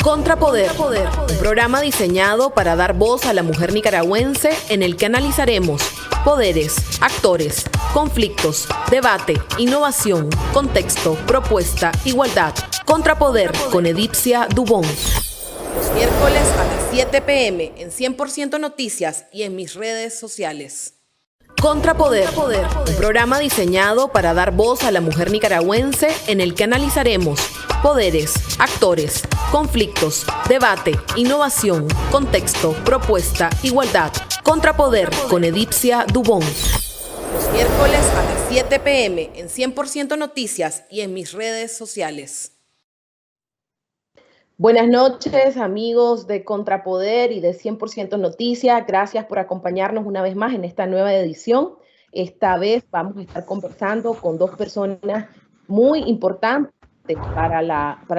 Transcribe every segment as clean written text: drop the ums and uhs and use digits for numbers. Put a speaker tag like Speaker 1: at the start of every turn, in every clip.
Speaker 1: Contrapoder, un programa diseñado para dar voz a la mujer nicaragüense en el que analizaremos poderes, actores, conflictos, debate, innovación, contexto, propuesta, igualdad. Contrapoder con Edipcia Dubón. Los miércoles a las 7 p.m. en 100% Noticias y en mis redes sociales. Contrapoder, un programa diseñado para dar voz a la mujer nicaragüense en el que analizaremos poderes, actores, conflictos, debate, innovación, contexto, propuesta, igualdad. Contrapoder con Edipcia Dubón. Los miércoles a las 7 p.m. en 100% Noticias y en mis redes sociales. Buenas noches, amigos de Contrapoder y de 100% Noticias. Gracias por acompañarnos una vez más en esta nueva edición. Esta vez vamos a estar conversando con dos personas muy importantes para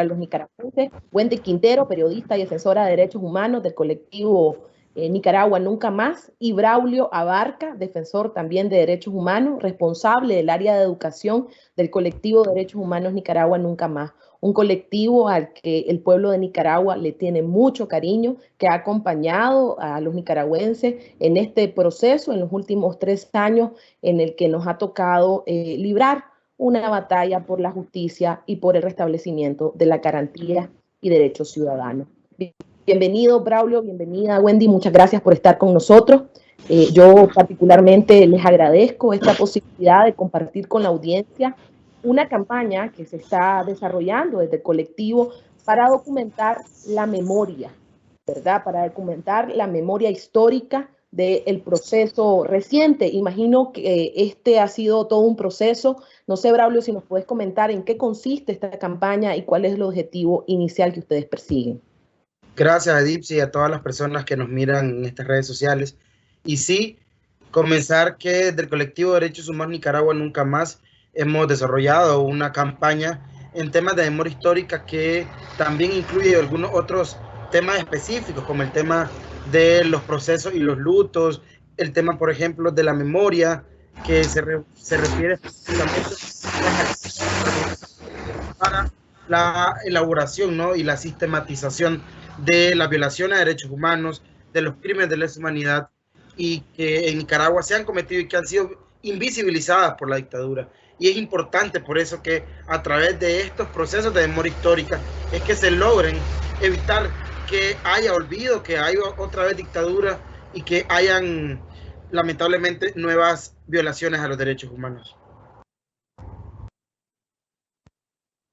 Speaker 1: los nicaragüenses. Wendy Quintero, periodista y defensora de derechos humanos del colectivo Nicaragua Nunca Más, y Braulio Abarca, defensor también de derechos humanos, responsable del área de educación del colectivo de derechos humanos Nicaragua Nunca Más. Un colectivo al que el pueblo de Nicaragua le tiene mucho cariño, que ha acompañado a los nicaragüenses en este proceso en los últimos 3 años en el que nos ha tocado librar una batalla por la justicia y por el restablecimiento de la garantía y derechos ciudadanos. Bienvenido, Braulio, bienvenida, Wendy, muchas gracias por estar con nosotros. Yo particularmente les agradezco esta posibilidad de compartir con la audiencia una campaña que se está desarrollando desde el colectivo para documentar la memoria, ¿verdad? Para documentar la memoria histórica del proceso reciente. Imagino que este ha sido todo un proceso. No sé, Braulio, si nos puedes comentar en qué consiste esta campaña y cuál es el objetivo inicial que ustedes persiguen.
Speaker 2: Gracias, Edipcia, y a todas las personas que nos miran en estas redes sociales. Y sí, comenzar que desde el colectivo de Derechos Humanos Nicaragua Nunca Más hemos desarrollado una campaña en temas de memoria histórica que también incluye algunos otros temas específicos, como el tema de los procesos y los lutos, el tema, por ejemplo, de la memoria, que se refiere específicamente para la elaboración, ¿no?, y la sistematización de la violación a derechos humanos, de los crímenes de lesa humanidad, y que en Nicaragua se han cometido y que han sido invisibilizadas por la dictadura. Y es importante por eso que a través de estos procesos de memoria histórica es que se logren evitar que haya olvido, que haya otra vez dictadura y que hayan lamentablemente nuevas violaciones a los derechos humanos.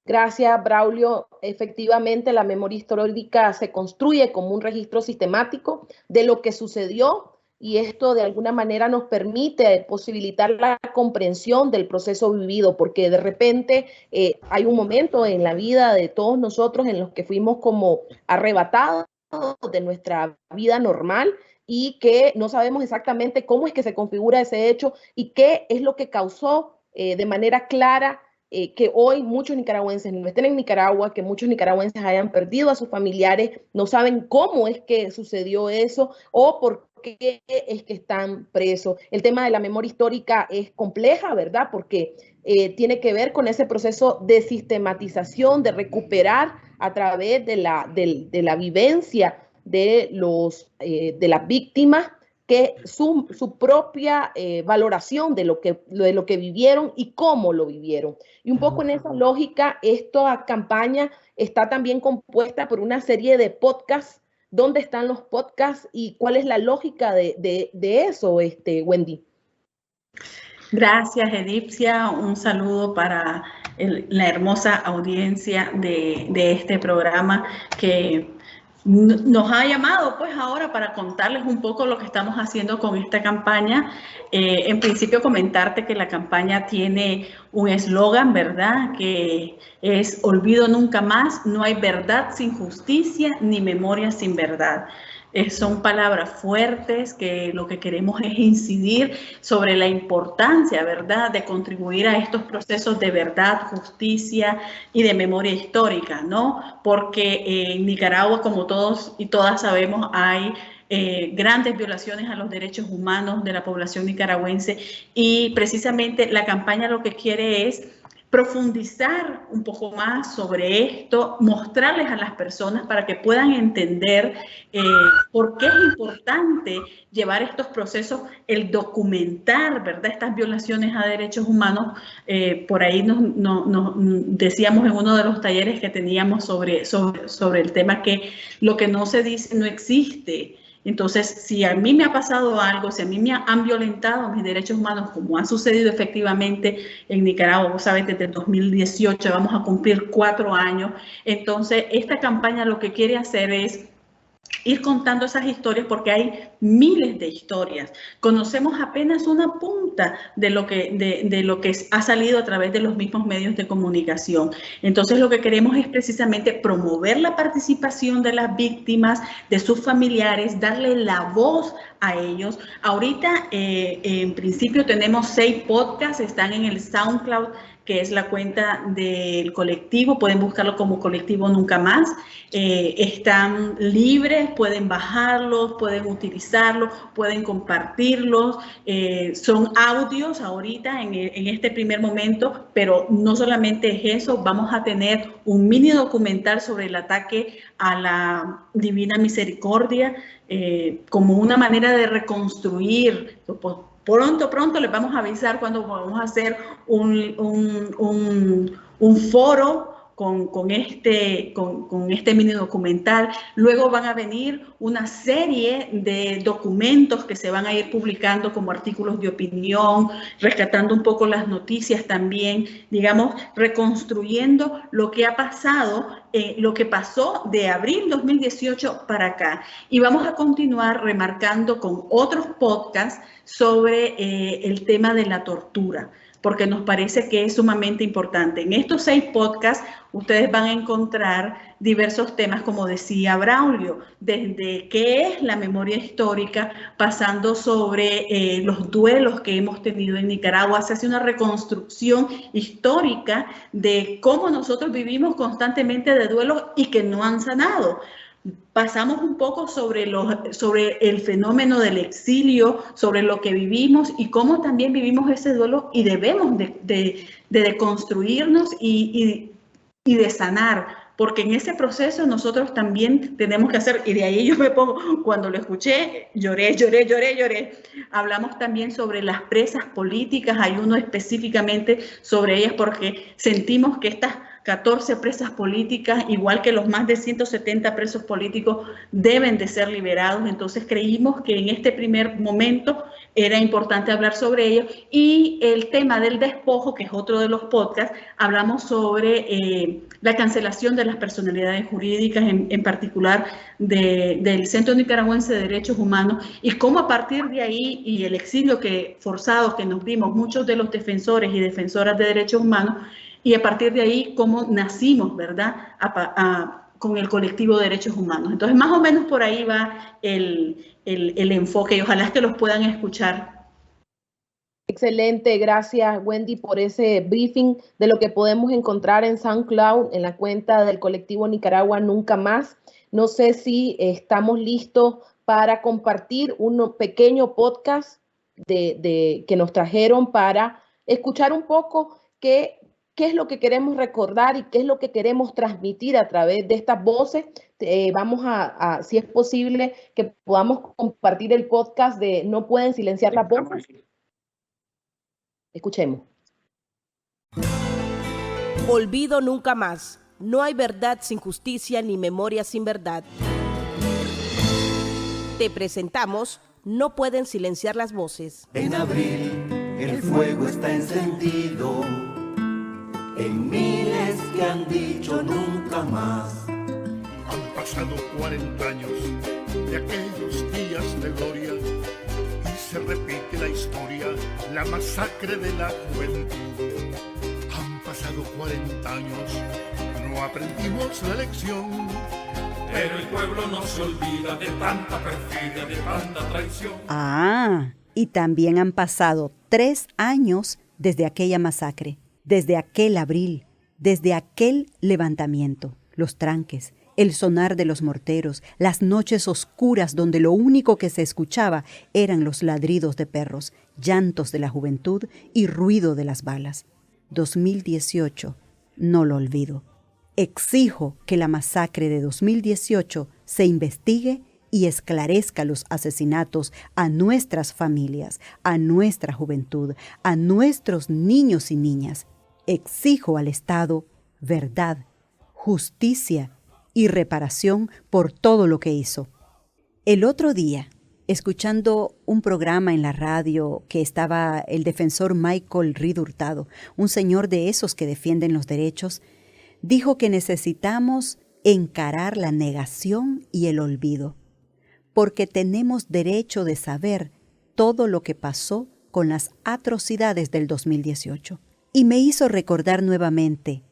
Speaker 1: Gracias, Braulio. Efectivamente, la memoria histórica se construye como un registro sistemático de lo que sucedió, y esto de alguna manera nos permite posibilitar la comprensión del proceso vivido, porque de repente hay un momento en la vida de todos nosotros en los que fuimos como arrebatados de nuestra vida normal y que no sabemos exactamente cómo es que se configura ese hecho y qué es lo que causó de manera clara que hoy muchos nicaragüenses no estén en Nicaragua, que muchos nicaragüenses hayan perdido a sus familiares, no saben cómo es que sucedió eso o por qué es que están presos. El tema de la memoria histórica es compleja, ¿verdad? Porque tiene que ver con ese proceso de sistematización, de recuperar a través de la vivencia de las víctimas, que su propia valoración de lo que vivieron y cómo lo vivieron. Y un poco en esa lógica, esta campaña está también compuesta por una serie de podcasts. ¿Dónde están los podcasts y cuál es la lógica de eso, Wendy?
Speaker 3: Gracias, Edipcia. Un saludo para la hermosa audiencia de este programa que nos ha llamado pues ahora para contarles un poco lo que estamos haciendo con esta campaña. En principio comentarte que la campaña tiene un eslogan, ¿verdad?, que es olvido nunca más, no hay verdad sin justicia ni memoria sin verdad. Son palabras fuertes que lo que queremos es incidir sobre la importancia, ¿verdad?, de contribuir a estos procesos de verdad, justicia y de memoria histórica, ¿no? Porque en Nicaragua, como todos y todas sabemos, hay grandes violaciones a los derechos humanos de la población nicaragüense, y precisamente la campaña lo que quiere es profundizar un poco más sobre esto, mostrarles a las personas para que puedan entender por qué es importante llevar estos procesos, el documentar, ¿verdad?, estas violaciones a derechos humanos. Por ahí nos decíamos en uno de los talleres que teníamos sobre el tema que lo que no se dice no existe. Entonces, si a mí me ha pasado algo, si a mí me han violentado mis derechos humanos, como ha sucedido efectivamente en Nicaragua, vos sabés, desde el 2018 vamos a cumplir 4 años, entonces esta campaña lo que quiere hacer es ir contando esas historias, porque hay miles de historias. Conocemos apenas una punta de lo que ha salido a través de los mismos medios de comunicación. Entonces, lo que queremos es precisamente promover la participación de las víctimas, de sus familiares, darle la voz a ellos. Ahorita, en principio, tenemos 6 podcasts, están en el SoundCloud, que es la cuenta del colectivo, pueden buscarlo como Colectivo Nunca Más. Están libres, pueden bajarlos, pueden utilizarlos, pueden compartirlos. Son audios ahorita en este primer momento, pero no solamente es eso, vamos a tener un mini documental sobre el ataque a la Divina Misericordia, como una manera de reconstruir. Pronto les vamos a avisar cuando vamos a hacer un foro con este mini documental. Luego van a venir una serie de documentos que se van a ir publicando como artículos de opinión, rescatando un poco las noticias también, digamos, reconstruyendo lo que ha pasado, lo que pasó de abril 2018 para acá. Y vamos a continuar remarcando con otros podcasts sobre el tema de la tortura, porque nos parece que es sumamente importante. En estos 6 podcasts ustedes van a encontrar diversos temas, como decía Braulio, desde qué es la memoria histórica, pasando sobre los duelos que hemos tenido en Nicaragua. Se hace una reconstrucción histórica de cómo nosotros vivimos constantemente de duelos y que no han sanado. Pasamos un poco sobre el fenómeno del exilio, sobre lo que vivimos y cómo también vivimos ese duelo, y debemos de deconstruirnos y de sanar, porque en ese proceso nosotros también tenemos que hacer, y de ahí yo me pongo, cuando lo escuché, lloré. Hablamos también sobre las presas políticas, hay uno específicamente sobre ellas, porque sentimos que estas 14 presas políticas, igual que los más de 170 presos políticos, deben de ser liberados. Entonces creímos que en este primer momento era importante hablar sobre ello. Y el tema del despojo, que es otro de los podcasts, hablamos sobre la cancelación de las personalidades jurídicas, en particular del Centro Nicaragüense de Derechos Humanos, y cómo a partir de ahí y el exilio forzado que nos dimos muchos de los defensores y defensoras de derechos humanos, y a partir de ahí, cómo nacimos, ¿verdad?, con el colectivo de derechos humanos. Entonces, más o menos por ahí va el enfoque, y ojalá que los puedan escuchar.
Speaker 1: Excelente, gracias Wendy por ese briefing de lo que podemos encontrar en SoundCloud, en la cuenta del colectivo Nicaragua Nunca Más. No sé si estamos listos para compartir un pequeño podcast que nos trajeron para escuchar un poco qué es lo que queremos recordar y qué es lo que queremos transmitir a través de estas voces. Vamos a, si es posible, que podamos compartir el podcast de No pueden silenciar las voces. Escuchemos.
Speaker 4: Olvido nunca más. No hay verdad sin justicia ni memoria sin verdad. Te presentamos No pueden silenciar las voces.
Speaker 5: En abril el fuego está encendido, en miles que han dicho nunca más.
Speaker 6: Han pasado 40 años de aquellos días de gloria y se repite la historia, la masacre de la juventud. Han pasado 40 años, no aprendimos la lección, pero el pueblo no se olvida de tanta perfidia, de tanta traición.
Speaker 7: Ah, y también han pasado 3 años desde aquella masacre, desde aquel abril, desde aquel levantamiento, los tranques, el sonar de los morteros, las noches oscuras donde lo único que se escuchaba eran los ladridos de perros, llantos de la juventud y ruido de las balas. 2018 no lo olvido. Exijo que la masacre de 2018 se investigue y esclarezca los asesinatos a nuestras familias, a nuestra juventud, a nuestros niños y niñas. Exijo al Estado verdad, justicia y reparación por todo lo que hizo. El otro día, escuchando un programa en la radio que estaba el defensor Michael Reed Hurtado, un señor de esos que defienden los derechos, dijo que necesitamos encarar la negación y el olvido, porque tenemos derecho de saber todo lo que pasó con las atrocidades del 2018. Y me hizo recordar nuevamente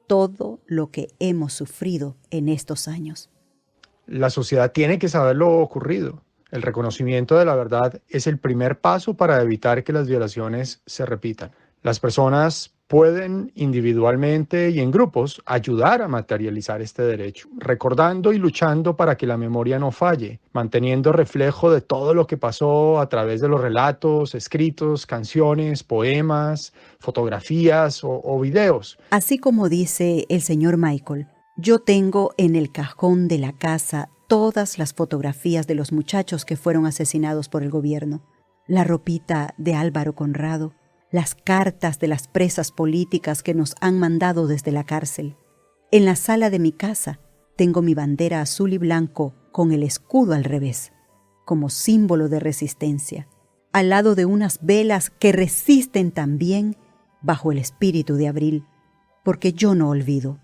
Speaker 7: todo lo que hemos sufrido en estos años.
Speaker 8: La sociedad tiene que saber lo ocurrido. El reconocimiento de la verdad es el primer paso para evitar que las violaciones se repitan. Las personas pueden individualmente y en grupos ayudar a materializar este derecho, recordando y luchando para que la memoria no falle, manteniendo reflejo de todo lo que pasó a través de los relatos, escritos, canciones, poemas, fotografías o videos.
Speaker 7: Así como dice el señor Michael, yo tengo en el cajón de la casa todas las fotografías de los muchachos que fueron asesinados por el gobierno, la ropita de Álvaro Conrado, las cartas de las presas políticas que nos han mandado desde la cárcel. En la sala de mi casa tengo mi bandera azul y blanco con el escudo al revés, como símbolo de resistencia, al lado de unas velas que resisten también bajo el espíritu de abril, porque yo no olvido,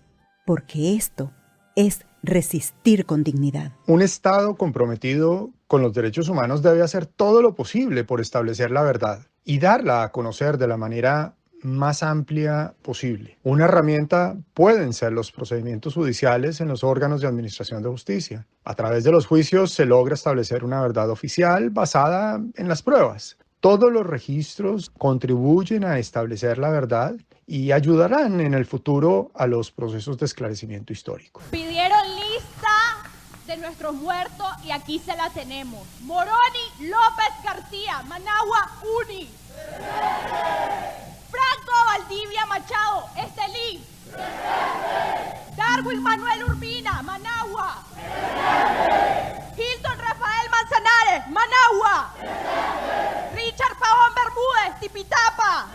Speaker 7: porque esto es resistir con dignidad.
Speaker 8: Un Estado comprometido con los derechos humanos debe hacer todo lo posible por establecer la verdad y darla a conocer de la manera más amplia posible. Una herramienta pueden ser los procedimientos judiciales en los órganos de administración de justicia. A través de los juicios se logra establecer una verdad oficial basada en las pruebas. Todos los registros contribuyen a establecer la verdad y ayudarán en el futuro a los procesos de esclarecimiento histórico.
Speaker 9: Pidieron lista de nuestros muertos y aquí se la tenemos. Moroni López García, Managua, UNI. Franco Valdivia Machado, Estelí. Darwin Manuel Urbina, Managua. Hilton Rafael Manzanares, Managua. Richard Pavón Bermúdez, Tipitapa.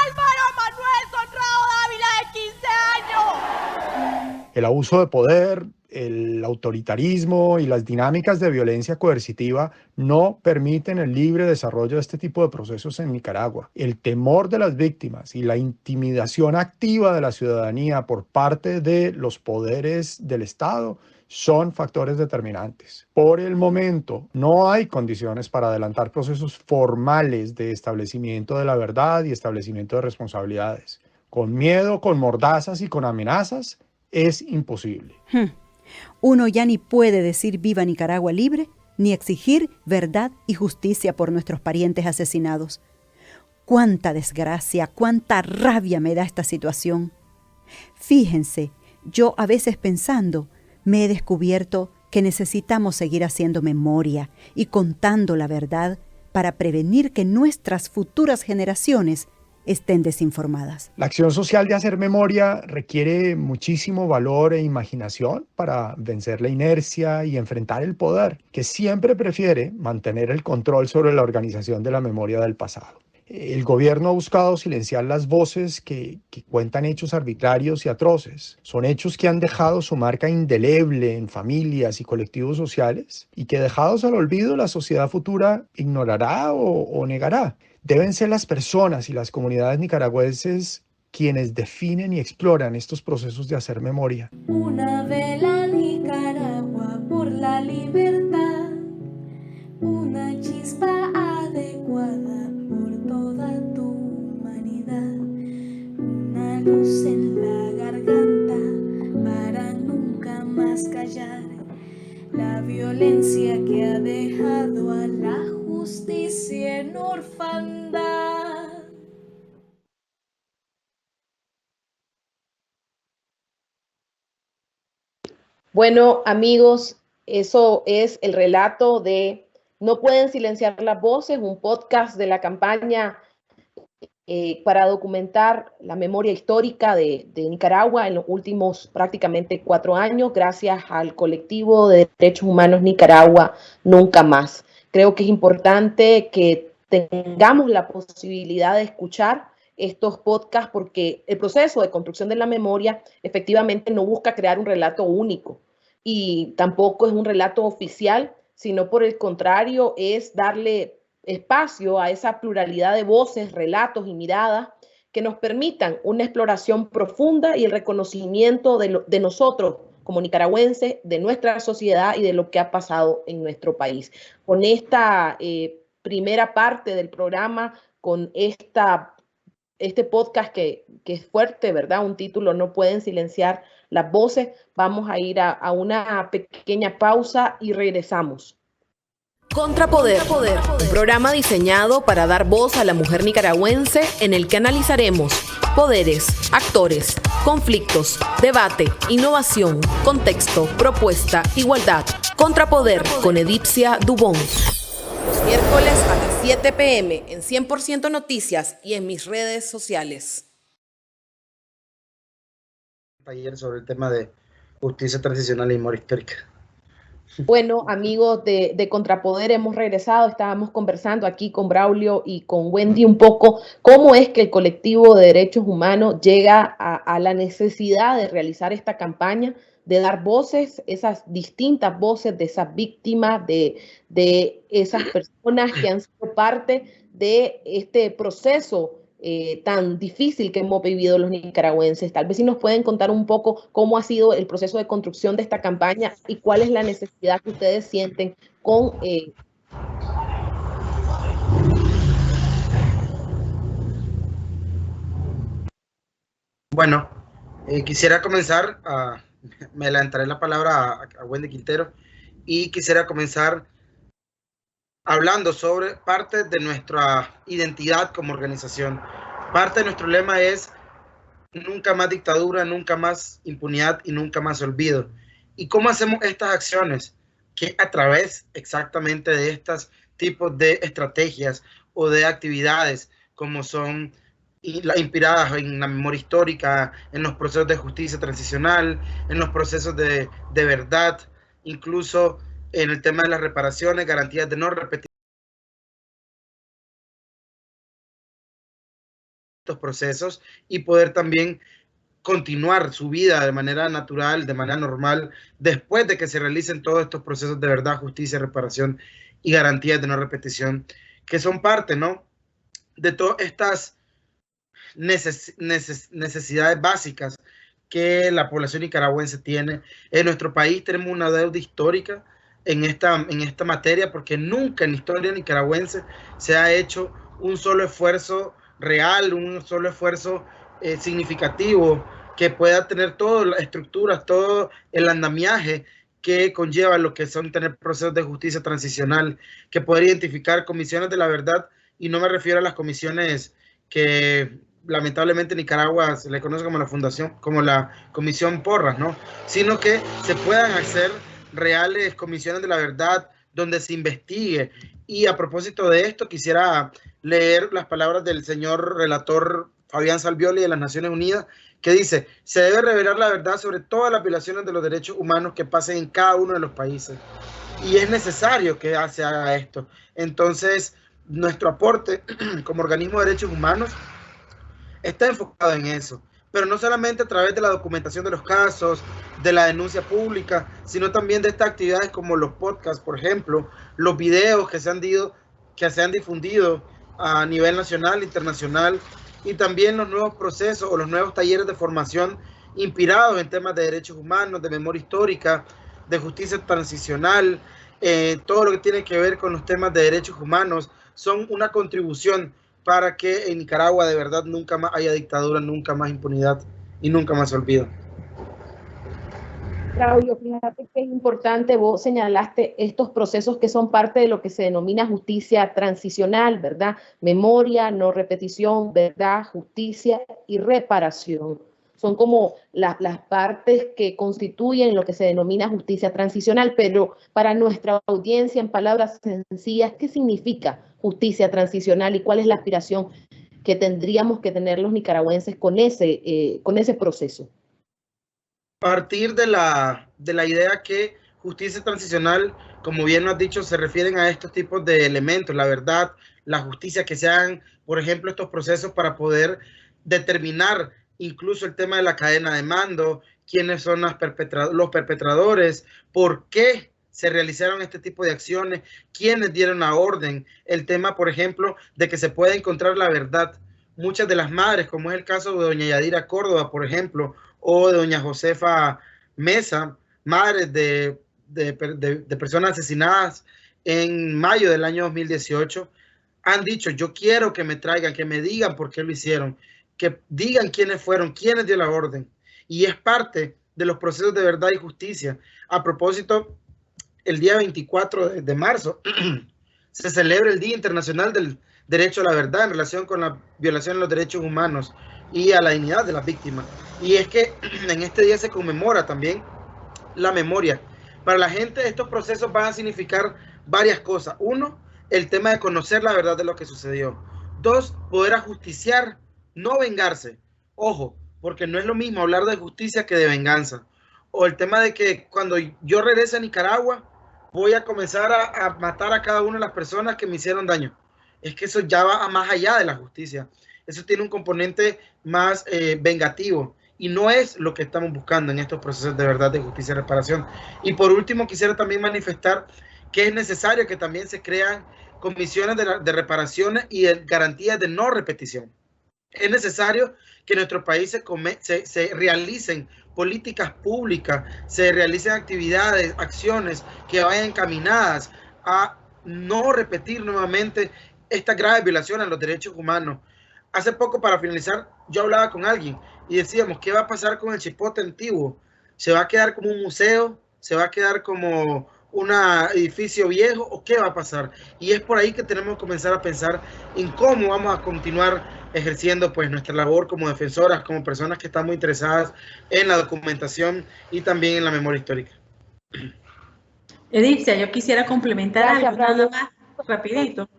Speaker 9: Álvaro Manuel Conrado Dávila, de 15 años.
Speaker 8: El abuso de poder, el autoritarismo y las dinámicas de violencia coercitiva no permiten el libre desarrollo de este tipo de procesos en Nicaragua. El temor de las víctimas y la intimidación activa de la ciudadanía por parte de los poderes del Estado son factores determinantes. Por el momento, no hay condiciones para adelantar procesos formales de establecimiento de la verdad y establecimiento de responsabilidades. Con miedo, con mordazas y con amenazas, es imposible.
Speaker 7: Uno ya ni puede decir viva Nicaragua libre, ni exigir verdad y justicia por nuestros parientes asesinados. Cuánta desgracia, cuánta rabia me da esta situación. Fíjense, yo a veces pensando, me he descubierto que necesitamos seguir haciendo memoria y contando la verdad para prevenir que nuestras futuras generaciones estén desinformadas.
Speaker 8: La acción social de hacer memoria requiere muchísimo valor e imaginación para vencer la inercia y enfrentar el poder, que siempre prefiere mantener el control sobre la organización de la memoria del pasado. El gobierno ha buscado silenciar las voces que cuentan hechos arbitrarios y atroces. Son hechos que han dejado su marca indeleble en familias y colectivos sociales y que, dejados al olvido, la sociedad futura ignorará o negará. Deben ser las personas y las comunidades nicaragüenses quienes definen y exploran estos procesos de hacer memoria.
Speaker 10: Una vela Nicaragua por la libertad, una chispa adecuada por toda tu humanidad, una luz en la garganta para nunca más callar la violencia que ha dejado a la justicia en orfandad.
Speaker 1: Bueno, amigos, eso es el relato de No pueden silenciar las voces, un podcast de la campaña para documentar la memoria histórica de Nicaragua en los últimos prácticamente 4 años, gracias al colectivo de derechos humanos Nicaragua Nunca Más. Creo que es importante que tengamos la posibilidad de escuchar estos podcasts porque el proceso de construcción de la memoria efectivamente no busca crear un relato único y tampoco es un relato oficial, sino por el contrario es darle espacio a esa pluralidad de voces, relatos y miradas que nos permitan una exploración profunda y el reconocimiento de nosotros como nicaragüenses, de nuestra sociedad y de lo que ha pasado en nuestro país. Con esta primera parte del programa, con este podcast que es fuerte, ¿verdad? Un título, No pueden silenciar las voces. Vamos a ir a una pequeña pausa y regresamos.
Speaker 11: Contrapoder, un programa diseñado para dar voz a la mujer nicaragüense en el que analizaremos poderes, actores, conflictos, debate, innovación, contexto, propuesta, igualdad. Contrapoder con Edipcia Dubón. Los miércoles a las 7 p.m. en 100% Noticias y en mis redes sociales.
Speaker 2: Taller sobre el tema de justicia transicional y memoria histórica.
Speaker 1: Bueno, amigos de Contrapoder, hemos regresado, estábamos conversando aquí con Braulio y con Wendy un poco cómo es que el colectivo de derechos humanos llega a la necesidad de realizar esta campaña, de dar voces, esas distintas voces de esas víctimas, de esas personas que han sido parte de este proceso tan difícil que hemos vivido los nicaragüenses. Tal vez si nos pueden contar un poco cómo ha sido el proceso de construcción de esta campaña y cuál es la necesidad que ustedes sienten con...
Speaker 2: Bueno, quisiera comenzar, me adelantaré la palabra a Wendy Quintero, y quisiera comenzar hablando sobre parte de nuestra identidad como organización. Parte de nuestro lema es nunca más dictadura, nunca más impunidad y nunca más olvido. ¿Y cómo hacemos estas acciones? Que a través exactamente de estos tipos de estrategias o de actividades como son inspiradas en la memoria histórica, en los procesos de justicia transicional, en los procesos de verdad, incluso en el tema de las reparaciones, garantías de no repetición estos procesos y poder también continuar su vida de manera natural, de manera normal, después de que se realicen todos estos procesos de verdad, justicia, reparación y garantías de no repetición, que son parte, ¿no?, de todas estas necesidades básicas que la población nicaragüense tiene. En nuestro país tenemos una deuda histórica en esta materia, porque nunca en la historia nicaragüense se ha hecho un solo esfuerzo real, un solo esfuerzo significativo que pueda tener todas las estructuras, todo el andamiaje que conlleva lo que son tener procesos de justicia transicional, que poder identificar comisiones de la verdad, y no me refiero a las comisiones que lamentablemente en Nicaragua se le conoce como la fundación, como la comisión Porras, ¿no?, sino que se puedan hacer reales comisiones de la verdad donde se investigue. Y a propósito de esto, quisiera leer las palabras del señor relator Fabián Salvioli de las Naciones Unidas, que dice: se debe revelar la verdad sobre todas las violaciones de los derechos humanos que pasen en cada uno de los países. Y es necesario que se haga esto. Entonces, nuestro aporte como organismo de derechos humanos está enfocado en eso, pero no solamente a través de la documentación de los casos, de la denuncia pública, sino también de estas actividades como los podcasts, por ejemplo, los videos que se han difundido a nivel nacional, internacional, y también los nuevos procesos o los nuevos talleres de formación inspirados en temas de derechos humanos, de memoria histórica, de justicia transicional, todo lo que tiene que ver con los temas de derechos humanos, son una contribución para que en Nicaragua de verdad nunca más haya dictadura, nunca más impunidad y nunca más olvido.
Speaker 1: Claudio, fíjate que es importante, vos señalaste estos procesos que son parte de lo que se denomina justicia transicional, ¿verdad? Memoria, no repetición, verdad, justicia y reparación. Son como las partes que constituyen lo que se denomina justicia transicional, pero para nuestra audiencia, en palabras sencillas, ¿qué significa justicia transicional y cuál es la aspiración que tendríamos que tener los nicaragüenses con ese proceso?
Speaker 2: Partir de la idea que justicia transicional, como bien lo has dicho, se refieren a estos tipos de elementos, la verdad, la justicia, que se hagan, por ejemplo, estos procesos para poder determinar incluso el tema de la cadena de mando, quiénes son los perpetradores, por qué se realizaron este tipo de acciones, quiénes dieron la orden, el tema, por ejemplo, de que se pueda encontrar la verdad. Muchas de las madres, como es el caso de doña Yadira Córdoba, por ejemplo, o de doña Josefa Mesa, madres de personas asesinadas en mayo del año 2018, han dicho: yo quiero que me traigan, que me digan por qué lo hicieron, que digan quiénes fueron, quiénes dio la orden. Y es parte de los procesos de verdad y justicia. A propósito, el día 24 de marzo se celebra el Día Internacional del Derecho a la Verdad en relación con la violación de los derechos humanos y a la dignidad de las víctimas. Y es que en este día se conmemora también la memoria. Para la gente, estos procesos van a significar varias cosas. Uno, el tema de conocer la verdad de lo que sucedió. Dos, poder ajusticiar, no vengarse. Ojo, porque no es lo mismo hablar de justicia que de venganza. O el tema de que cuando yo regrese a Nicaragua, voy a comenzar a matar a cada una de las personas que me hicieron daño. Es que eso ya va más allá de la justicia. Eso tiene un componente más vengativo. Y no es lo que estamos buscando en estos procesos de verdad, de justicia y reparación. Y por último, quisiera también manifestar que es necesario que también se crean comisiones de reparaciones y de garantías de no repetición. Es necesario que en nuestro país se realicen políticas públicas, se realicen actividades, acciones que vayan encaminadas a no repetir nuevamente esta grave violación a los derechos humanos. Hace poco, para finalizar, yo hablaba con alguien y decíamos: ¿qué va a pasar con el Chipote antiguo? ¿Se va a quedar como un museo? ¿Se va a quedar como un edificio viejo? ¿O qué va a pasar? Y es por ahí que tenemos que comenzar a pensar en cómo vamos a continuar ejerciendo pues nuestra labor como defensoras, como personas que están muy interesadas en la documentación y también en la memoria histórica.
Speaker 3: Edithia, yo quisiera complementar algo nada más rapidito.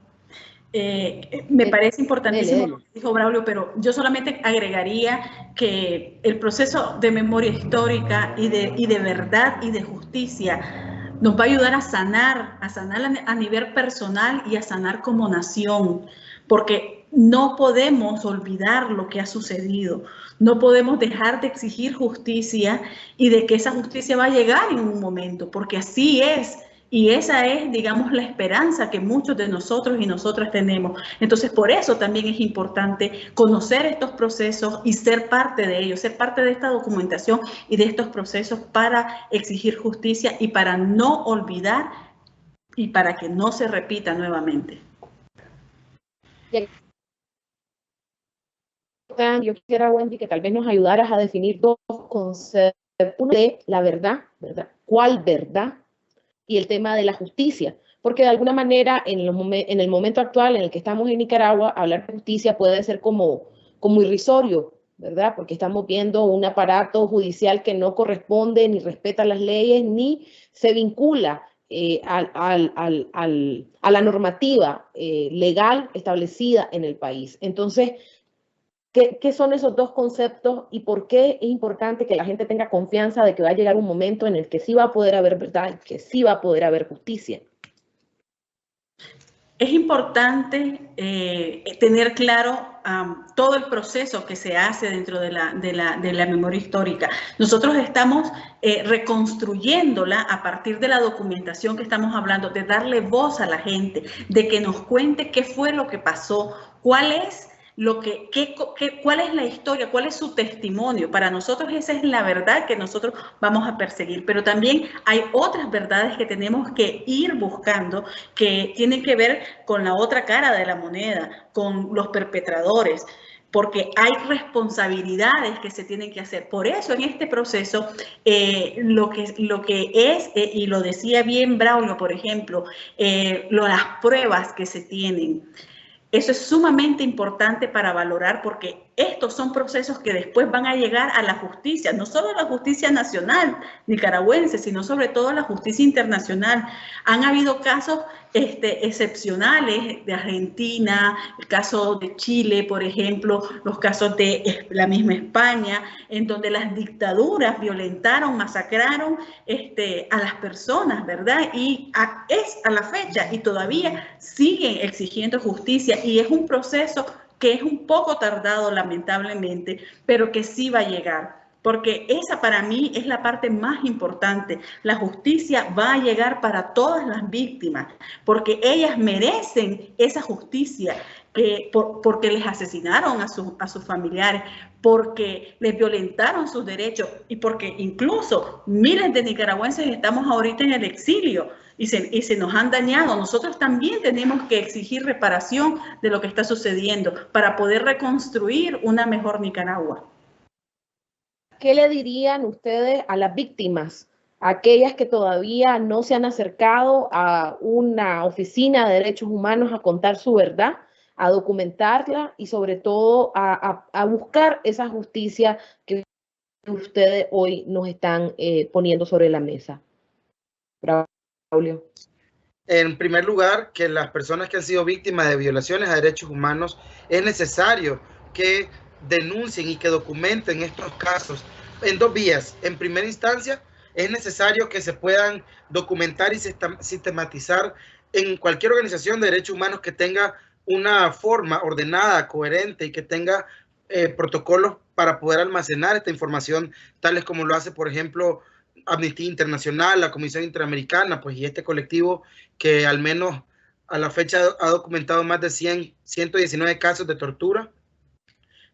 Speaker 3: Me parece importantísimo lo que dijo Braulio, pero yo solamente agregaría que el proceso de memoria histórica y de verdad y de justicia nos va a ayudar a sanar a nivel personal y a sanar como nación, porque no podemos olvidar lo que ha sucedido, no podemos dejar de exigir justicia y de que esa justicia va a llegar en un momento, porque así es. Y esa es, digamos, la esperanza que muchos de nosotros y nosotras tenemos. Entonces, por eso también es importante conocer estos procesos y ser parte de ellos, ser parte de esta documentación y de estos procesos para exigir justicia y para no olvidar y para que no se repita nuevamente.
Speaker 1: Yo quisiera, Wendy, que tal vez nos ayudaras a definir dos conceptos. Uno de la verdad, ¿verdad? ¿Cuál verdad? Y el tema de la justicia, porque de alguna manera en el momento actual en el que estamos en Nicaragua, hablar de justicia puede ser como irrisorio, ¿verdad? Porque estamos viendo un aparato judicial que no corresponde ni respeta las leyes ni se vincula a la normativa legal establecida en el país. Entonces, ¿qué son esos dos conceptos y por qué es importante que la gente tenga confianza de que va a llegar un momento en el que sí va a poder haber verdad, que sí va a poder haber justicia?
Speaker 3: Es importante tener claro todo el proceso que se hace dentro de la memoria histórica. Nosotros estamos reconstruyéndola a partir de la documentación que estamos hablando, de darle voz a la gente, de que nos cuente qué fue lo que pasó, cuál es la historia, cuál es su testimonio. Para nosotros esa es la verdad que nosotros vamos a perseguir, pero también hay otras verdades que tenemos que ir buscando que tienen que ver con la otra cara de la moneda, con los perpetradores, porque hay responsabilidades que se tienen que hacer. Por eso en este proceso lo que es, y lo decía bien Braulio, por ejemplo, las pruebas que se tienen. Eso es sumamente importante para valorar porque estos son procesos que después van a llegar a la justicia, no solo a la justicia nacional nicaragüense, sino sobre todo a la justicia internacional. Han habido casos excepcionales de Argentina, el caso de Chile, por ejemplo, los casos de la misma España, en donde las dictaduras violentaron, masacraron a las personas, ¿verdad? Y es a la fecha y todavía siguen exigiendo justicia, y es un proceso que es un poco tardado, lamentablemente, pero que sí va a llegar. Porque esa para mí es la parte más importante. La justicia va a llegar para todas las víctimas, porque ellas merecen esa justicia, porque les asesinaron a sus familiares, porque les violentaron sus derechos y porque incluso miles de nicaragüenses estamos ahorita en el exilio y se nos han dañado. Nosotros también tenemos que exigir reparación de lo que está sucediendo para poder reconstruir una mejor Nicaragua.
Speaker 1: ¿Qué le dirían ustedes a las víctimas, a aquellas que todavía no se han acercado a una oficina de derechos humanos a contar su verdad, a documentarla y sobre todo a buscar esa justicia que ustedes hoy nos están poniendo sobre la mesa? Braulio.
Speaker 2: En primer lugar, que las personas que han sido víctimas de violaciones a derechos humanos es necesario que denuncien y que documenten estos casos en dos vías. En primera instancia, es necesario que se puedan documentar y sistematizar en cualquier organización de derechos humanos que tenga una forma ordenada, coherente y que tenga protocolos para poder almacenar esta información, tales como lo hace, por ejemplo, Amnistía Internacional, la Comisión Interamericana, pues, y este colectivo que al menos a la fecha ha documentado más de 119 casos de tortura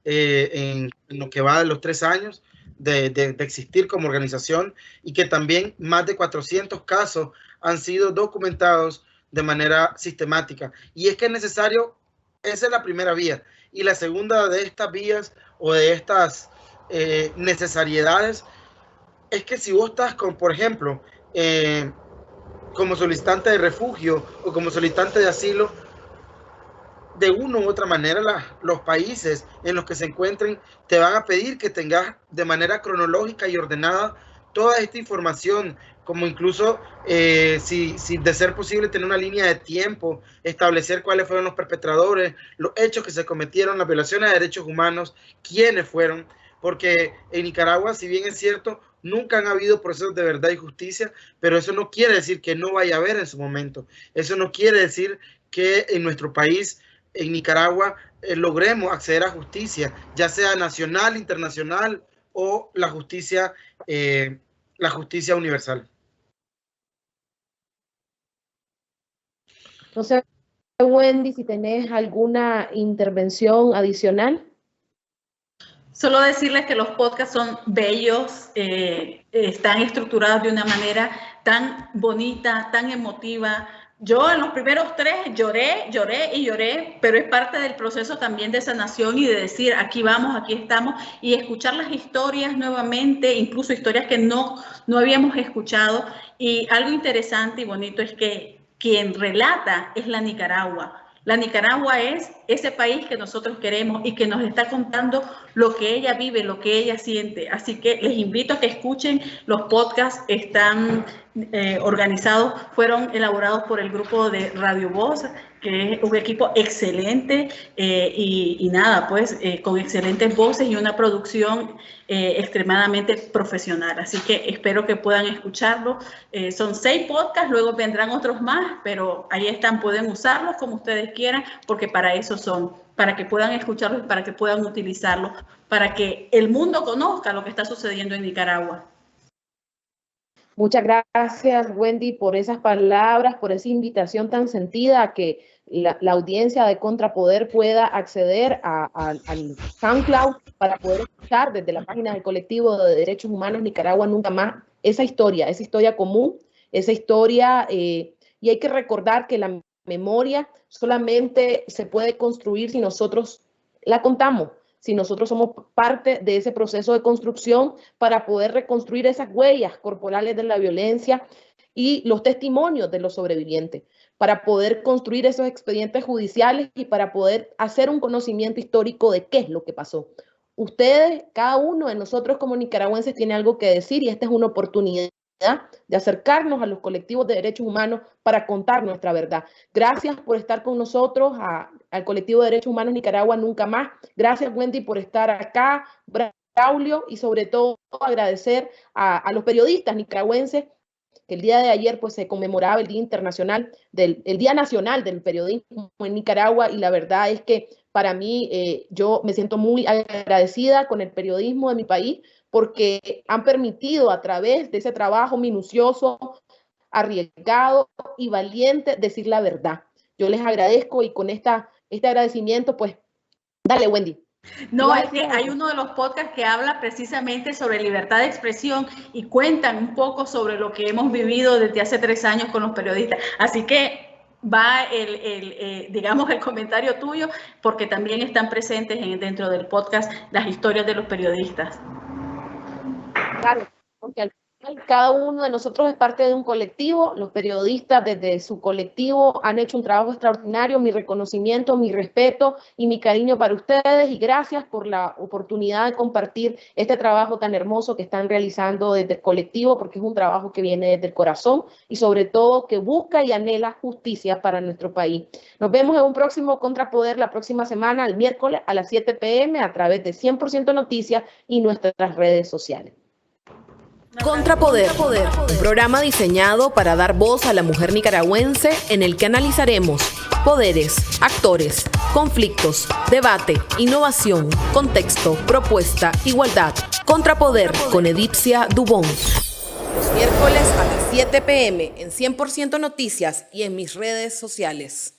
Speaker 2: en lo que va de los 3 años de existir como organización, y que también más de 400 casos han sido documentados de manera sistemática. Y es que es necesario, esa es la primera vía. Y la segunda de estas vías o de estas necesariedades es que si vos estás con, por ejemplo, como solicitante de refugio o como solicitante de asilo, de una u otra manera los países en los que se encuentren te van a pedir que tengas de manera cronológica y ordenada toda esta información, como incluso si de ser posible tener una línea de tiempo, establecer cuáles fueron los perpetradores, los hechos que se cometieron, las violaciones de derechos humanos, quiénes fueron, porque en Nicaragua, si bien es cierto, nunca han habido procesos de verdad y justicia, pero eso no quiere decir que no vaya a haber en su momento. Eso no quiere decir que en nuestro país, en Nicaragua, logremos acceder a justicia, ya sea nacional, internacional o la justicia universal.
Speaker 1: No sé, Wendy, si tenés alguna intervención adicional.
Speaker 3: Solo decirles que los podcasts son bellos, están estructurados de una manera tan bonita, tan emotiva. Yo en los primeros 3 lloré, pero es parte del proceso también de sanación y de decir, aquí vamos, aquí estamos, y escuchar las historias nuevamente, incluso historias que no habíamos escuchado. Y algo interesante y bonito es que quien relata es la Nicaragua. La Nicaragua es ese país que nosotros queremos y que nos está contando lo que ella vive, lo que ella siente. Así que les invito a que escuchen los podcasts, están organizados, fueron elaborados por el grupo de Radio Voz, que es un equipo excelente y nada, pues con excelentes voces y una producción extremadamente profesional. Así que espero que puedan escucharlo. Son 6 podcasts, luego vendrán otros más, pero ahí están, pueden usarlos como ustedes quieran, porque para eso son, para que puedan escucharlos, para que puedan utilizarlos, para que el mundo conozca lo que está sucediendo en Nicaragua.
Speaker 1: Muchas gracias, Wendy, por esas palabras, por esa invitación tan sentida a que la audiencia de Contrapoder pueda acceder al SoundCloud para poder escuchar desde la página del Colectivo de Derechos Humanos Nicaragua Nunca Más esa historia común, esa historia, y hay que recordar que la memoria solamente se puede construir si nosotros la contamos, si nosotros somos parte de ese proceso de construcción para poder reconstruir esas huellas corporales de la violencia y los testimonios de los sobrevivientes. para poder construir esos expedientes judiciales y para poder hacer un conocimiento histórico de qué es lo que pasó. Ustedes, cada uno de nosotros como nicaragüenses tiene algo que decir y esta es una oportunidad de acercarnos a los colectivos de derechos humanos para contar nuestra verdad. Gracias por estar con nosotros, al colectivo de derechos humanos Nicaragua Nunca Más. Gracias, Wendy, por estar acá, Braulio, y sobre todo agradecer a los periodistas nicaragüenses que el día de ayer pues se conmemoraba el Día Internacional, el Día Nacional del Periodismo en Nicaragua, y la verdad es que para mí yo me siento muy agradecida con el periodismo de mi país porque han permitido a través de ese trabajo minucioso, arriesgado y valiente decir la verdad. Yo les agradezco y con este agradecimiento pues, dale Wendy.
Speaker 3: No, es que hay uno de los podcasts que habla precisamente sobre libertad de expresión y cuentan un poco sobre lo que hemos vivido desde hace 3 años con los periodistas. Así que va digamos el comentario tuyo porque también están presentes dentro del podcast las historias de los periodistas.
Speaker 1: Claro, porque al final cada uno de nosotros es parte de un colectivo. Los periodistas desde su colectivo han hecho un trabajo extraordinario. Mi reconocimiento, mi respeto y mi cariño para ustedes y gracias por la oportunidad de compartir este trabajo tan hermoso que están realizando desde el colectivo porque es un trabajo que viene desde el corazón y sobre todo que busca y anhela justicia para nuestro país. Nos vemos en un próximo Contrapoder la próxima semana, el miércoles a las 7 p.m. a través de 100% Noticias y nuestras redes sociales.
Speaker 11: Contrapoder, un programa diseñado para dar voz a la mujer nicaragüense en el que analizaremos poderes, actores, conflictos, debate, innovación, contexto, propuesta, igualdad. Contrapoder con Edipcia Dubón. Los miércoles a las 7 p.m. en 100% Noticias y en mis redes sociales.